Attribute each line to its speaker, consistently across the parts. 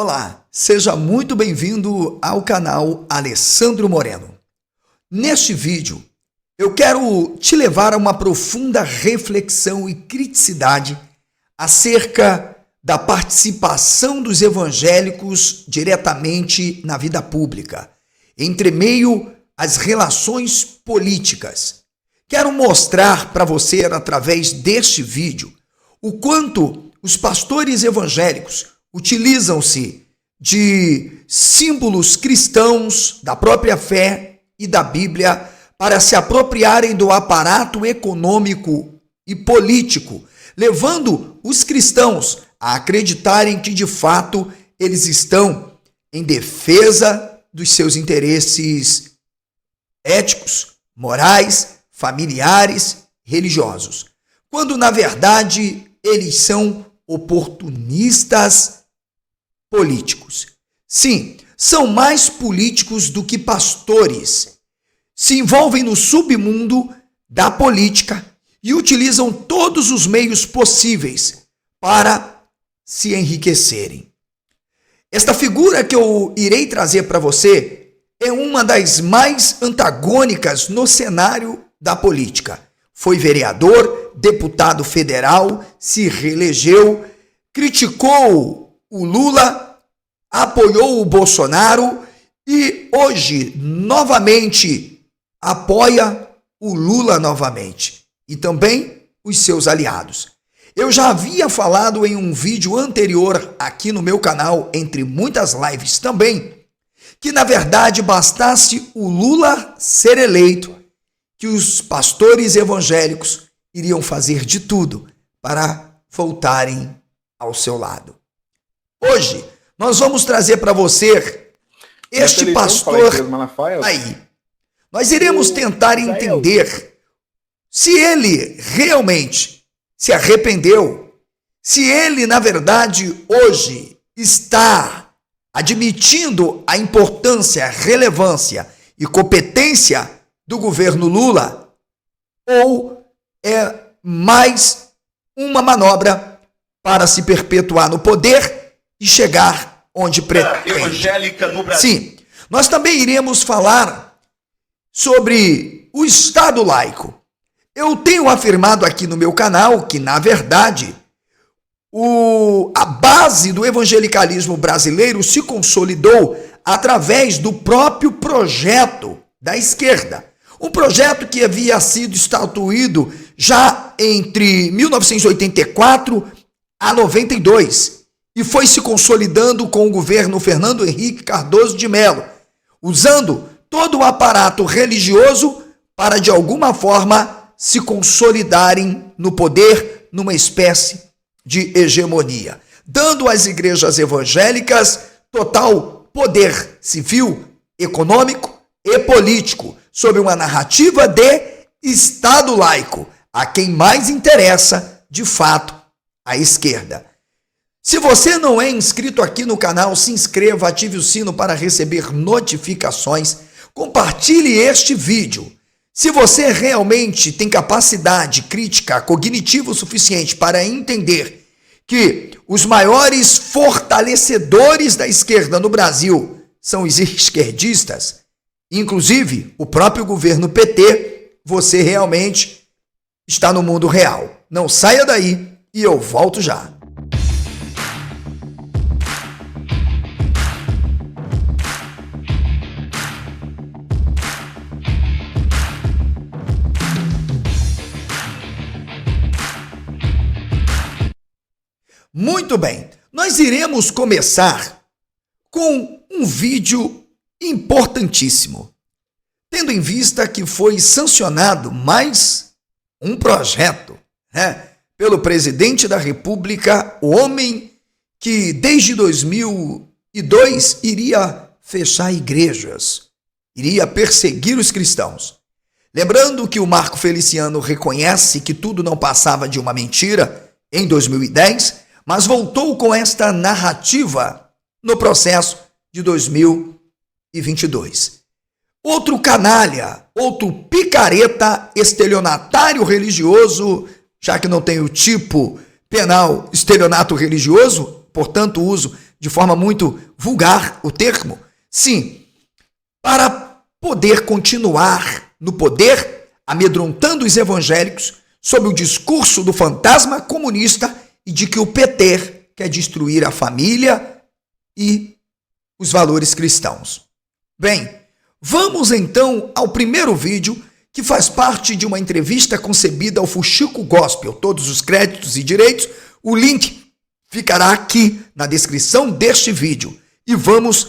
Speaker 1: Olá, seja muito bem-vindo ao canal Alessandro Moreno. Neste vídeo, eu quero te levar a uma profunda reflexão e criticidade acerca da participação dos evangélicos diretamente na vida pública, entre meio às relações políticas. Quero mostrar para você, através deste vídeo, o quanto os pastores evangélicos utilizam-se de símbolos cristãos, da própria fé e da Bíblia para se apropriarem do aparato econômico e político, levando os cristãos a acreditarem que, de fato, eles estão em defesa dos seus interesses éticos, morais, familiares, religiosos, quando, na verdade, eles são oportunistas políticos. Sim, são mais políticos do que pastores. Se envolvem no submundo da política e utilizam todos os meios possíveis para se enriquecerem. Esta figura que eu irei trazer para você é uma das mais antagônicas no cenário da política. Foi vereador, deputado federal, se reelegeu, criticou o Lula, apoiou o Bolsonaro e hoje novamente apoia o Lula novamente e também os seus aliados. Eu já havia falado em um vídeo anterior aqui no meu canal, entre muitas lives também, que na verdade bastasse o Lula ser eleito, que os pastores evangélicos iriam fazer de tudo para voltarem ao seu lado. Hoje, nós vamos trazer para você este pastor aí. Nós iremos tentar entender se ele realmente se arrependeu, se ele, na verdade, hoje está admitindo a importância, relevância e competência do governo Lula, ou é mais uma manobra para se perpetuar no poder e chegar onde pretende.
Speaker 2: Evangélica no Brasil.
Speaker 1: Sim, nós também iremos falar sobre o Estado laico. Eu tenho afirmado aqui no meu canal que, na verdade, a base do evangelicalismo brasileiro se consolidou através do próprio projeto da esquerda. Um projeto que havia sido estatuído já entre 1984 a 92 e foi se consolidando com o governo Fernando Henrique Cardoso de Mello, usando todo o aparato religioso para, de alguma forma, se consolidarem no poder numa espécie de hegemonia, dando às igrejas evangélicas total poder civil, econômico e político, sob uma narrativa de Estado laico, a quem mais interessa, de fato, a esquerda. Se você não é inscrito aqui no canal, se inscreva, ative o sino para receber notificações, compartilhe este vídeo. Se você realmente tem capacidade crítica cognitiva o suficiente para entender que os maiores fortalecedores da esquerda no Brasil são os esquerdistas, inclusive o próprio governo PT, você realmente está no mundo real. Não saia daí e eu volto já. Muito bem, nós iremos começar com um vídeo importantíssimo, tendo em vista que foi sancionado mais um projeto, pelo presidente da República, o homem que desde 2002 iria fechar igrejas, iria perseguir os cristãos. Lembrando que o Marco Feliciano reconhece que tudo não passava de uma mentira em 2010, mas voltou com esta narrativa no processo de 2022. Outro canalha, outro picareta, estelionatário religioso, já que não tem o tipo penal estelionato religioso, portanto o uso de forma muito vulgar o termo. Sim, para poder continuar no poder, amedrontando os evangélicos sob o discurso do fantasma comunista e de que o PT quer destruir a família e os valores cristãos. Bem, vamos então ao primeiro vídeo, que faz parte de uma entrevista concebida ao Fuxico Gospel. Todos os créditos e direitos, o link ficará aqui na descrição deste vídeo. E vamos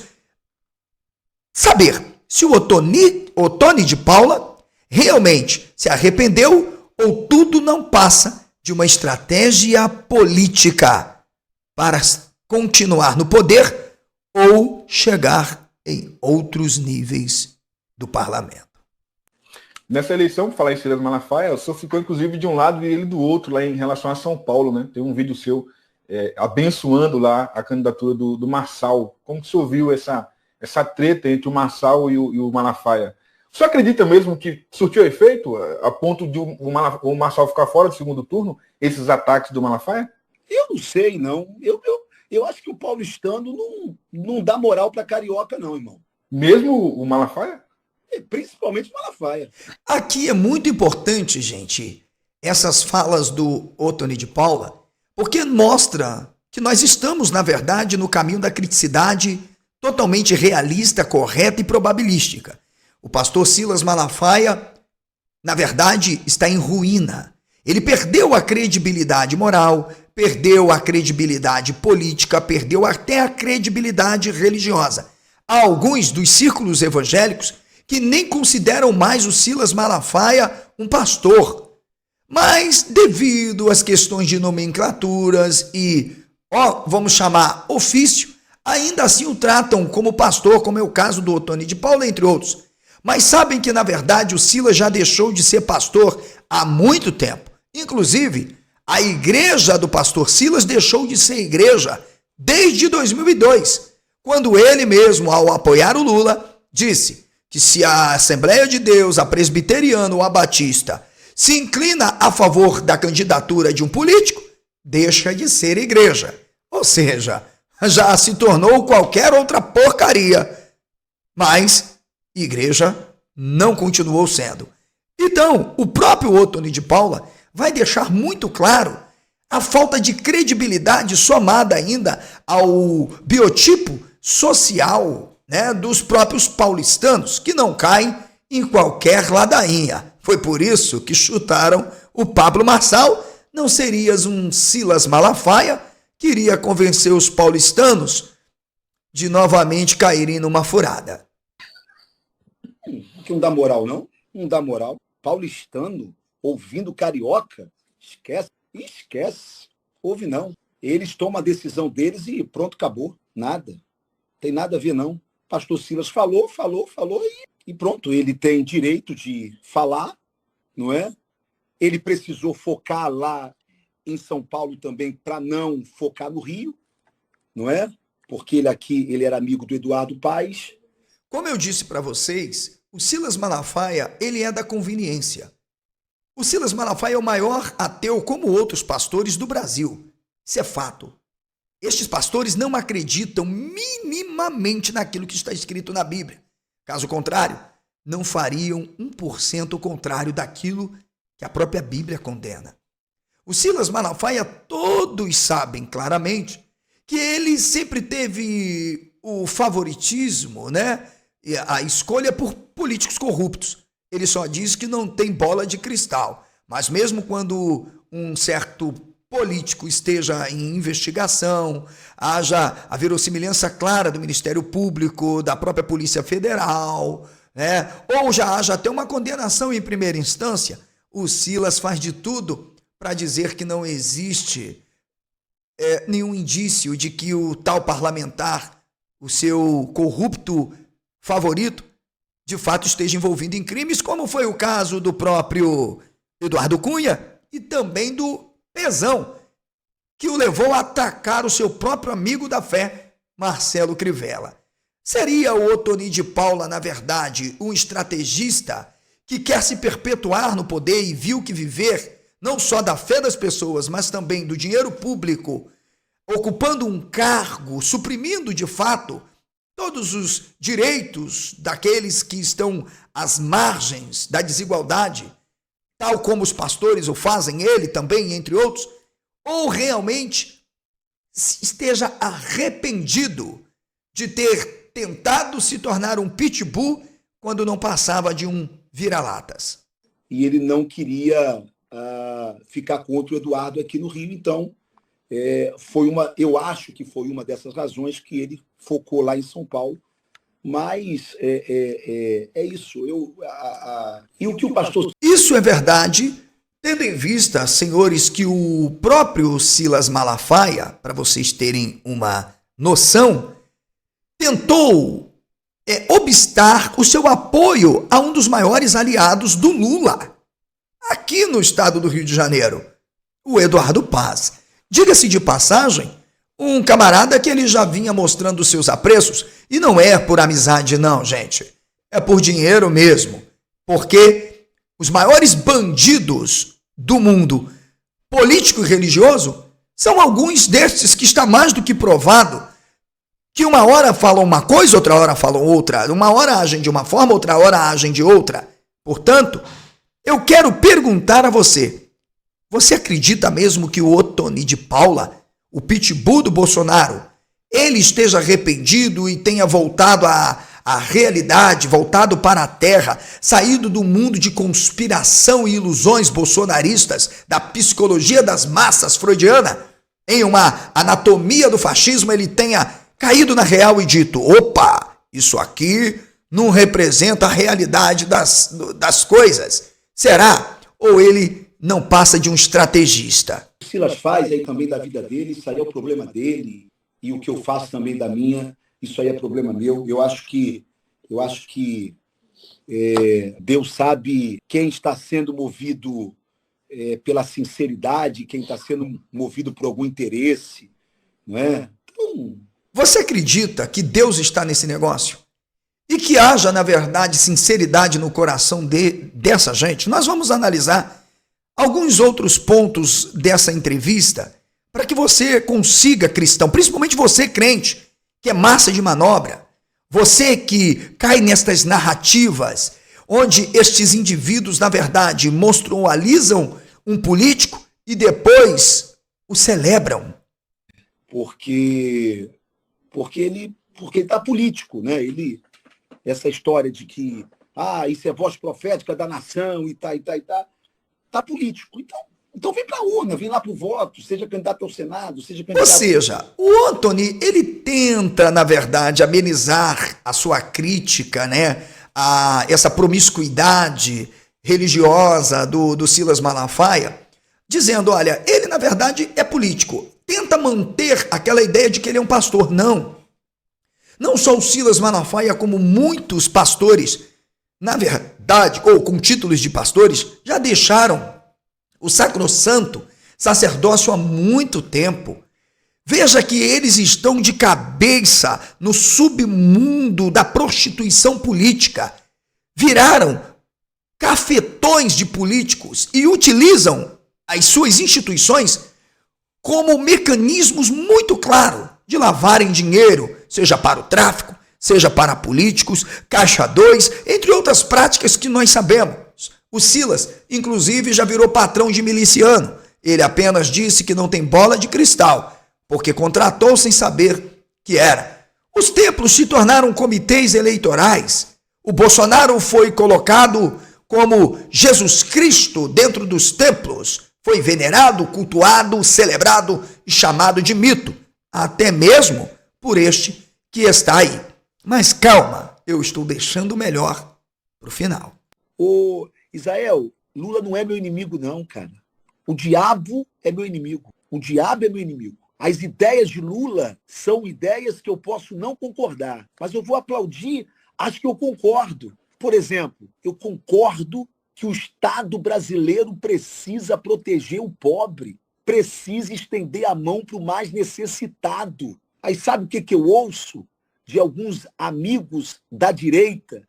Speaker 1: saber se o Otoni de Paula realmente se arrependeu ou tudo não passa de uma estratégia política para continuar no poder ou chegar em outros níveis do parlamento.
Speaker 2: Nessa eleição, por falar em Silas Malafaia, o senhor ficou inclusive de um lado e ele do outro lá em relação a São Paulo, né? Tem um vídeo seu abençoando lá a candidatura do Marçal. Como que o senhor viu essa treta entre o Marçal e o Malafaia? O senhor acredita mesmo que surtiu efeito a ponto de o Marçal ficar fora do segundo turno, esses ataques do Malafaia?
Speaker 3: Eu não sei, não. Eu acho que o paulistano não dá moral para carioca, não, irmão.
Speaker 2: Mesmo o Malafaia?
Speaker 3: Principalmente o Malafaia.
Speaker 1: Aqui é muito importante, gente, essas falas do Otoni de Paula, porque mostra que nós estamos, na verdade, no caminho da criticidade totalmente realista, correta e probabilística. O pastor Silas Malafaia, na verdade, está em ruína. Ele perdeu a credibilidade moral, perdeu a credibilidade política, perdeu até a credibilidade religiosa. Há alguns dos círculos evangélicos que nem consideram mais o Silas Malafaia um pastor. Mas, devido às questões de nomenclaturas e, vamos chamar, ofício, ainda assim o tratam como pastor, como é o caso do Otoni de Paula, entre outros. Mas sabem que, na verdade, o Silas já deixou de ser pastor há muito tempo. Inclusive, a igreja do pastor Silas deixou de ser igreja desde 2002, quando ele mesmo, ao apoiar o Lula, disse que se a Assembleia de Deus, a presbiteriana ou a batista se inclina a favor da candidatura de um político, deixa de ser igreja. Ou seja, já se tornou qualquer outra porcaria. Mas igreja não continuou sendo. Então, o próprio Otoni de Paula vai deixar muito claro a falta de credibilidade somada ainda ao biotipo social, né, dos próprios paulistanos, que não caem em qualquer ladainha. Foi por isso que chutaram o Pablo Marçal. Não serias um Silas Malafaia que iria convencer os paulistanos de novamente caírem numa furada.
Speaker 3: Que não dá moral, não? Não dá moral. Paulistano, ouvindo carioca, esquece. Ouve não. Eles tomam a decisão deles e pronto, acabou. Nada. Tem nada a ver, não. Pastor Silas falou e pronto. Ele tem direito de falar, não é? Ele precisou focar lá em São Paulo também para não focar no Rio, não é? Porque ele era amigo do Eduardo Paes.
Speaker 1: Como eu disse para vocês, o Silas Malafaia, ele é da conveniência. O Silas Malafaia é o maior ateu, como outros pastores do Brasil. Isso é fato. Estes pastores não acreditam minimamente naquilo que está escrito na Bíblia. Caso contrário, não fariam 1% o contrário daquilo que a própria Bíblia condena. O Silas Malafaia, todos sabem claramente que ele sempre teve o favoritismo, né? A escolha por políticos corruptos. Ele só diz que não tem bola de cristal. Mas mesmo quando um certo político esteja em investigação, haja a verossimilhança clara do Ministério Público, da própria Polícia Federal, né? Ou já haja até uma condenação em primeira instância, o Silas faz de tudo para dizer que não existe nenhum indício de que o tal parlamentar, o seu corrupto favorito, de fato esteja envolvido em crimes, como foi o caso do próprio Eduardo Cunha e também do Pezão, que o levou a atacar o seu próprio amigo da fé, Marcelo Crivella. Seria o Otoni de Paula, na verdade, um estrategista que quer se perpetuar no poder e viu que viver não só da fé das pessoas, mas também do dinheiro público, ocupando um cargo, suprimindo de fato todos os direitos daqueles que estão às margens da desigualdade, tal como os pastores o fazem, ele também, entre outros, ou realmente esteja arrependido de ter tentado se tornar um pitbull quando não passava de um vira-latas.
Speaker 3: E ele não queria ficar contra o Eduardo aqui no Rio, então eu acho que foi uma dessas razões que ele focou lá em São Paulo. Mas é isso. E o que o pastor...
Speaker 1: Isso é verdade, tendo em vista, senhores, que o próprio Silas Malafaia, para vocês terem uma noção, tentou obstar o seu apoio a um dos maiores aliados do Lula, aqui no estado do Rio de Janeiro, o Eduardo Paz. Diga-se de passagem, um camarada que ele já vinha mostrando seus apreços, e não é por amizade não, gente, é por dinheiro mesmo, porque os maiores bandidos do mundo político e religioso são alguns destes que está mais do que provado que uma hora falam uma coisa, outra hora falam outra, uma hora agem de uma forma, outra hora agem de outra. Portanto, eu quero perguntar a você, você acredita mesmo que o Othoni de Paula, o pitbull do Bolsonaro, ele esteja arrependido e tenha voltado à realidade, voltado para a terra, saído do mundo de conspiração e ilusões bolsonaristas, da psicologia das massas freudiana, em uma anatomia do fascismo, ele tenha caído na real e dito, opa, isso aqui não representa a realidade das coisas. Será? Ou ele não passa de um estrategista?
Speaker 3: O Silas faz aí também da vida dele, isso aí é o problema dele, e o que eu faço também da minha, isso aí é problema meu. Eu acho que Deus sabe quem está sendo movido pela sinceridade, quem está sendo movido por algum interesse, não é? Então...
Speaker 1: Você acredita que Deus está nesse negócio? E que haja, na verdade, sinceridade no coração dessa gente? Nós vamos analisar alguns outros pontos dessa entrevista para que você consiga, cristão, principalmente você, crente, que é massa de manobra, você que cai nestas narrativas onde estes indivíduos, na verdade, monstrualizam um político e depois o celebram.
Speaker 3: Porque ele está político, né? Essa história de que isso é voz profética da nação e tá político. Então vem para a urna, vem lá para o voto, seja candidato ao Senado, seja candidato...
Speaker 1: Ou seja, o Othoni, ele tenta, na verdade, amenizar a sua crítica, né, a essa promiscuidade religiosa do Silas Malafaia, dizendo, olha, ele, na verdade, é político. Tenta manter aquela ideia de que ele é um pastor. Não só o Silas Malafaia, como muitos pastores, na verdade, ou com títulos de pastores, já deixaram o sacrossanto sacerdócio há muito tempo. Veja que eles estão de cabeça no submundo da prostituição política. Viraram cafetões de políticos e utilizam as suas instituições como mecanismos muito claros de lavarem dinheiro, seja para o tráfico, seja para políticos, caixa 2, entre outras práticas que nós sabemos. O Silas, inclusive, já virou patrão de miliciano. Ele apenas disse que não tem bola de cristal, porque contratou sem saber que era. Os templos se tornaram comitês eleitorais. O Bolsonaro foi colocado como Jesus Cristo dentro dos templos. Foi venerado, cultuado, celebrado e chamado de mito, até mesmo por este que está aí. Mas calma, eu estou deixando o melhor para o final.
Speaker 3: Ô, Israel, Lula não é meu inimigo não, cara. O diabo é meu inimigo. O diabo é meu inimigo. As ideias de Lula são ideias que eu posso não concordar, mas eu vou aplaudir as que eu concordo. Por exemplo, eu concordo que o Estado brasileiro precisa proteger o pobre, precisa estender a mão para o mais necessitado. Aí sabe o que eu ouço de alguns amigos da direita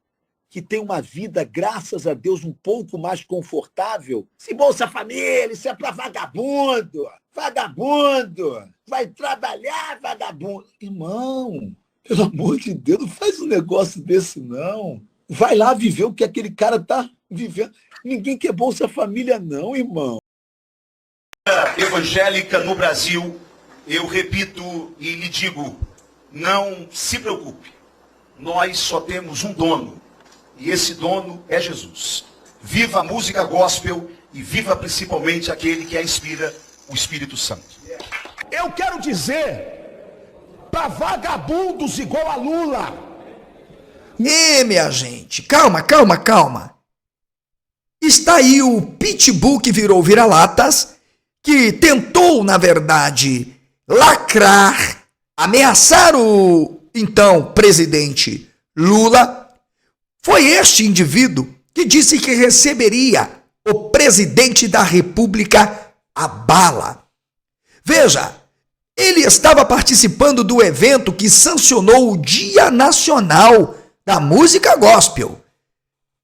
Speaker 3: que tem uma vida, graças a Deus, um pouco mais confortável. Se Bolsa Família, isso é para vagabundo. Vagabundo. Vai trabalhar, vagabundo. Irmão, pelo amor de Deus, não faz um negócio desse, não. Vai lá viver o que aquele cara está vivendo. Ninguém quer Bolsa Família, não, irmão.
Speaker 4: Evangélica no Brasil, eu repito e lhe digo, não se preocupe. Nós só temos um dono. E esse dono é Jesus. Viva a música gospel e viva principalmente aquele que a inspira, o Espírito Santo.
Speaker 5: Eu quero dizer para vagabundos igual a Lula.
Speaker 1: Minha gente, calma. Está aí o Pitbull que virou vira-latas, que tentou, na verdade, lacrar, ameaçar o então presidente Lula. Foi este indivíduo que disse que receberia o presidente da República a bala. Veja, ele estava participando do evento que sancionou o Dia Nacional da Música Gospel.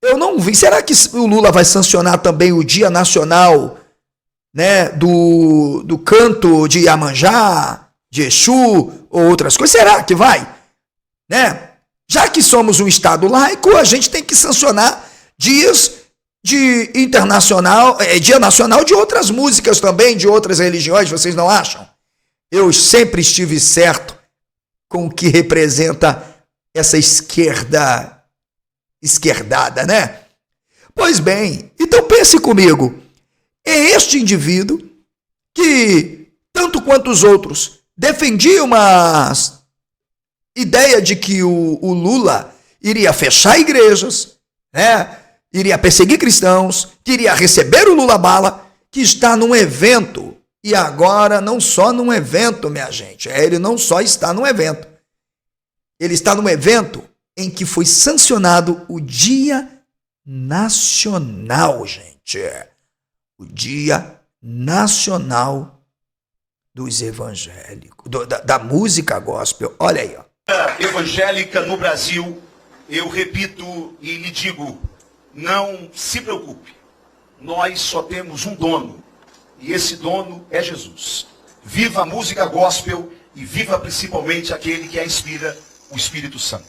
Speaker 1: Eu não vi. Será que o Lula vai sancionar também o Dia Nacional, né, do canto de Iemanjá, de Exu ou outras coisas? Será que vai? Né? Já que somos um Estado laico, a gente tem que sancionar dias de internacional, Dia Nacional de outras músicas também, de outras religiões, vocês não acham? Eu sempre estive certo com o que representa essa esquerdada, né? Pois bem, então pense comigo, é este indivíduo que, tanto quanto os outros, defendia uma ideia de que o Lula iria fechar igrejas, né? Iria perseguir cristãos, que iria receber o Lula bala, que está num evento. E agora não só num evento, minha gente, ele não só está num evento. Ele está num evento em que foi sancionado o Dia Nacional, gente. O Dia Nacional dos Evangélicos, da música gospel. Olha aí, ó.
Speaker 4: Evangélica no Brasil, eu repito e lhe digo, não se preocupe. Nós só temos um dono. E esse dono é Jesus. Viva a música gospel e viva principalmente aquele que a inspira, o Espírito Santo.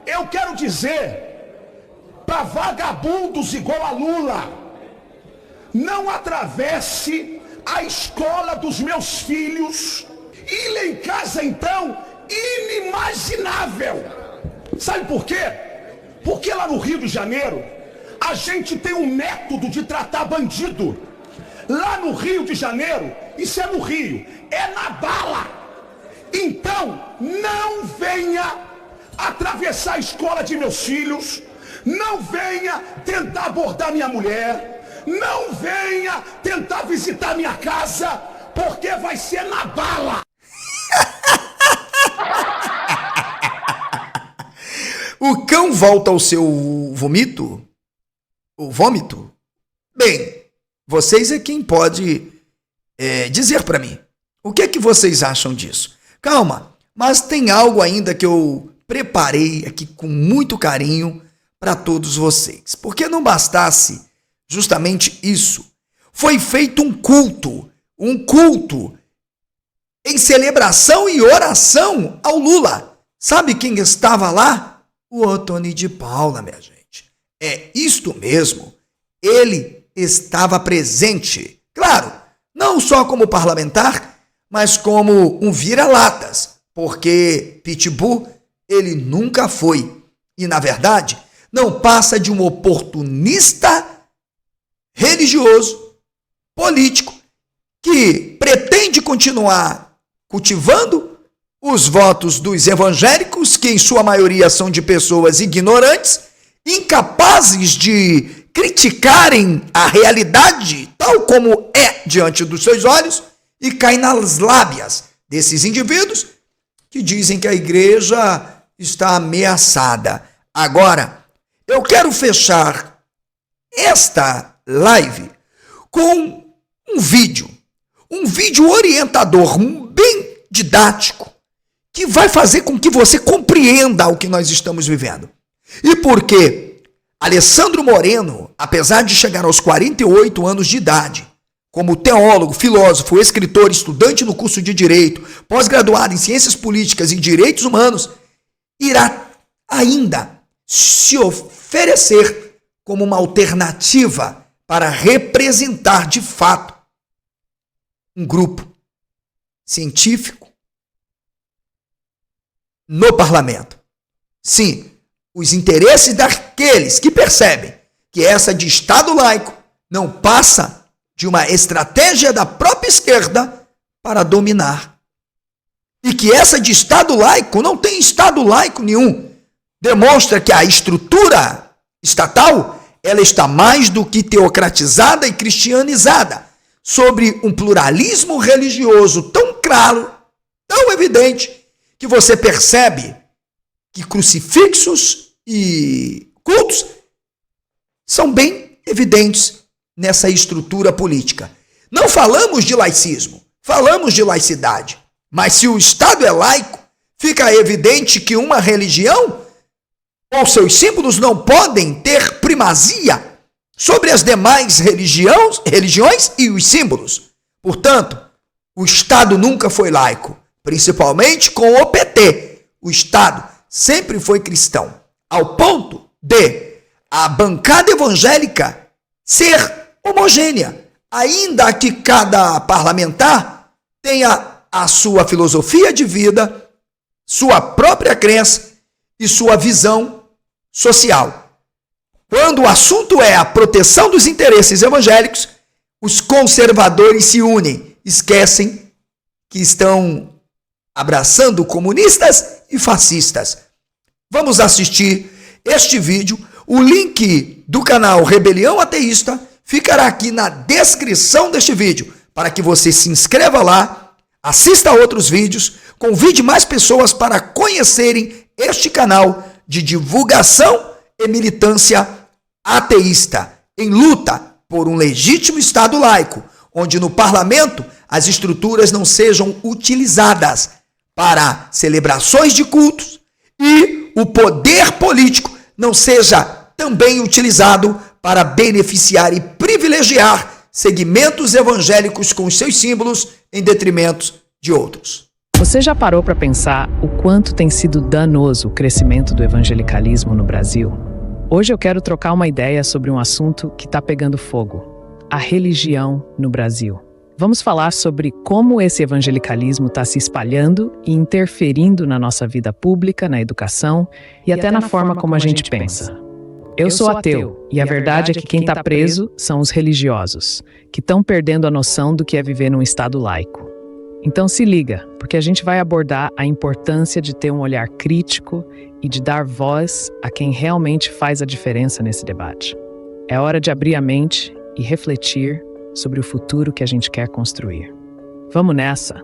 Speaker 5: Eu quero dizer para vagabundos igual a Lula, não atravesse a escola dos meus filhos. E lá em casa, então, inimaginável. Sabe por quê? Porque lá no Rio de Janeiro, a gente tem um método de tratar bandido. Lá no Rio de Janeiro, isso é no Rio, é na bala. Então, não venha atravessar a escola de meus filhos, não venha tentar abordar minha mulher, não venha tentar visitar minha casa, porque vai ser na bala.
Speaker 1: O cão volta ao seu vomito? O vômito? Bem, vocês é quem pode dizer para mim. O que é que vocês acham disso? Calma, mas tem algo ainda que eu preparei aqui com muito carinho para todos vocês. Porque não bastasse justamente isso. Foi feito um culto em celebração e oração ao Lula. Sabe quem estava lá? O Othony de Paula, minha gente. É isto mesmo. Ele estava presente. Claro, não só como parlamentar, mas como um vira-latas. Porque Pitbull, ele nunca foi. E, na verdade, não passa de um oportunista religioso, político, que pretende continuar cultivando os votos dos evangélicos, que em sua maioria são de pessoas ignorantes, incapazes de criticarem a realidade tal como é diante dos seus olhos, e caem nas lábias desses indivíduos que dizem que a igreja está ameaçada. Agora, eu quero fechar esta live com um vídeo orientador, bem didático, que vai fazer com que você compreenda o que nós estamos vivendo. E por quê? Alessandro Moreno, apesar de chegar aos 48 anos de idade, como teólogo, filósofo, escritor, estudante no curso de Direito, pós-graduado em Ciências Políticas e Direitos Humanos, irá ainda se oferecer como uma alternativa para representar de fato um grupo científico no parlamento. Sim, os interesses daqueles que percebem que essa de Estado laico não passa de uma estratégia da própria esquerda para dominar. E que essa de Estado laico não tem Estado laico nenhum. Demonstra que a estrutura estatal ela está mais do que teocratizada e cristianizada, sobre um pluralismo religioso tão claro, tão evidente, que você percebe que crucifixos e cultos são bem evidentes nessa estrutura política. Não falamos de laicismo, falamos de laicidade. Mas se o Estado é laico, fica evidente que uma religião ou seus símbolos não podem ter primazia sobre as demais religiões e os símbolos. Portanto, o Estado nunca foi laico, principalmente com o PT. O Estado sempre foi cristão, ao ponto de a bancada evangélica ser homogênea, ainda que cada parlamentar tenha a sua filosofia de vida, sua própria crença e sua visão social. Quando o assunto é a proteção dos interesses evangélicos, os conservadores se unem, esquecem que estão abraçando comunistas e fascistas. Vamos assistir este vídeo. O link do canal Rebelião Ateísta ficará aqui na descrição deste vídeo, para que você se inscreva lá, assista a outros vídeos, convide mais pessoas para conhecerem este canal de divulgação e militância ateísta, em luta por um legítimo Estado laico, onde no parlamento as estruturas não sejam utilizadas para celebrações de cultos e o poder político não seja também utilizado para beneficiar e privilegiar segmentos evangélicos com seus símbolos em detrimento de outros.
Speaker 6: Você já parou para pensar o quanto tem sido danoso o crescimento do evangelicalismo no Brasil? Hoje eu quero trocar uma ideia sobre um assunto que está pegando fogo: a religião no Brasil. Vamos falar sobre como esse evangelicalismo está se espalhando e interferindo na nossa vida pública, na educação e até na forma como a gente pensa. Eu sou ateu e a verdade é que quem está preso são os religiosos, que estão perdendo a noção do que é viver num Estado laico. Então se liga, porque a gente vai abordar a importância de ter um olhar crítico e de dar voz a quem realmente faz a diferença nesse debate. É hora de abrir a mente e refletir sobre o futuro que a gente quer construir. Vamos nessa!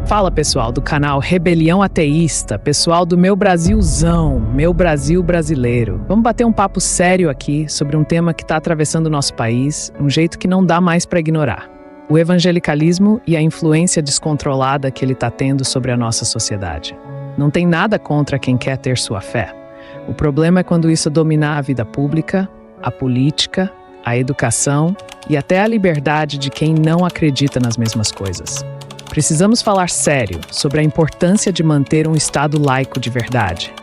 Speaker 6: Fala, pessoal do canal Rebelião Ateísta, pessoal do Meu Brasilzão, Meu Brasil brasileiro. Vamos bater um papo sério aqui sobre um tema que está atravessando o nosso país, um jeito que não dá mais para ignorar: o evangelicalismo e a influência descontrolada que ele está tendo sobre a nossa sociedade. Não tem nada contra quem quer ter sua fé. O problema é quando isso dominar a vida pública, a política, a educação e até a liberdade de quem não acredita nas mesmas coisas. Precisamos falar sério sobre a importância de manter um Estado laico de verdade,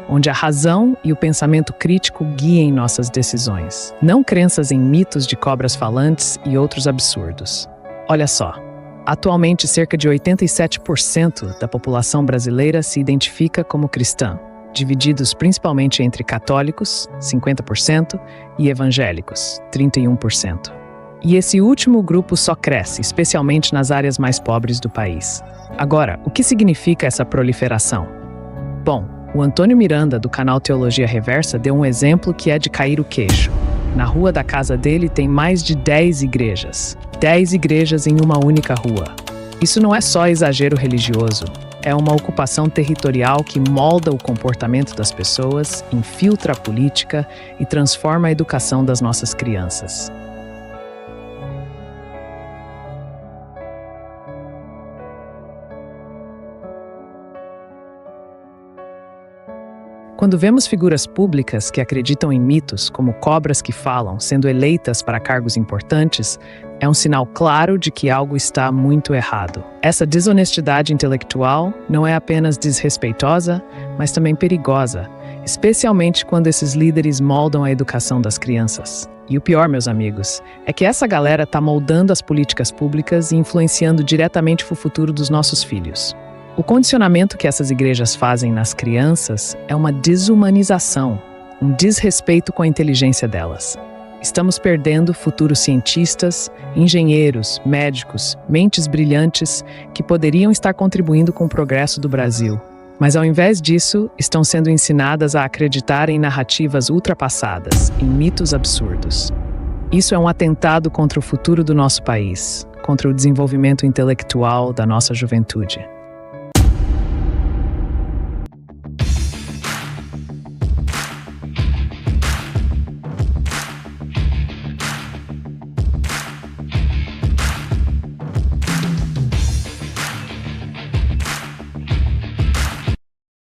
Speaker 6: onde a razão e o pensamento crítico guiem nossas decisões, não crenças em mitos de cobras falantes e outros absurdos. Olha só, atualmente cerca de 87% da população brasileira se identifica como cristã, divididos principalmente entre católicos, 50%, e evangélicos, 31%. E esse último grupo só cresce, especialmente nas áreas mais pobres do país. Agora, o que significa essa proliferação? Bom, o Antônio Miranda, do canal Teologia Reversa, deu um exemplo que é de cair o queixo. Na rua da casa dele tem mais de 10 igrejas. 10 igrejas em uma única rua. Isso não é só exagero religioso. É uma ocupação territorial que molda o comportamento das pessoas, infiltra a política e transforma a educação das nossas crianças. Quando vemos figuras públicas que acreditam em mitos, como cobras que falam, sendo eleitas para cargos importantes, é um sinal claro de que algo está muito errado. Essa desonestidade intelectual não é apenas desrespeitosa, mas também perigosa, especialmente quando esses líderes moldam a educação das crianças. E o pior, meus amigos, é que essa galera está moldando as políticas públicas e influenciando diretamente o futuro dos nossos filhos. O condicionamento que essas igrejas fazem nas crianças é uma desumanização, um desrespeito com a inteligência delas. Estamos perdendo futuros cientistas, engenheiros, médicos, mentes brilhantes que poderiam estar contribuindo com o progresso do Brasil. Mas ao invés disso, estão sendo ensinadas a acreditar em narrativas ultrapassadas, em mitos absurdos. Isso é um atentado contra o futuro do nosso país, contra o desenvolvimento intelectual da nossa juventude.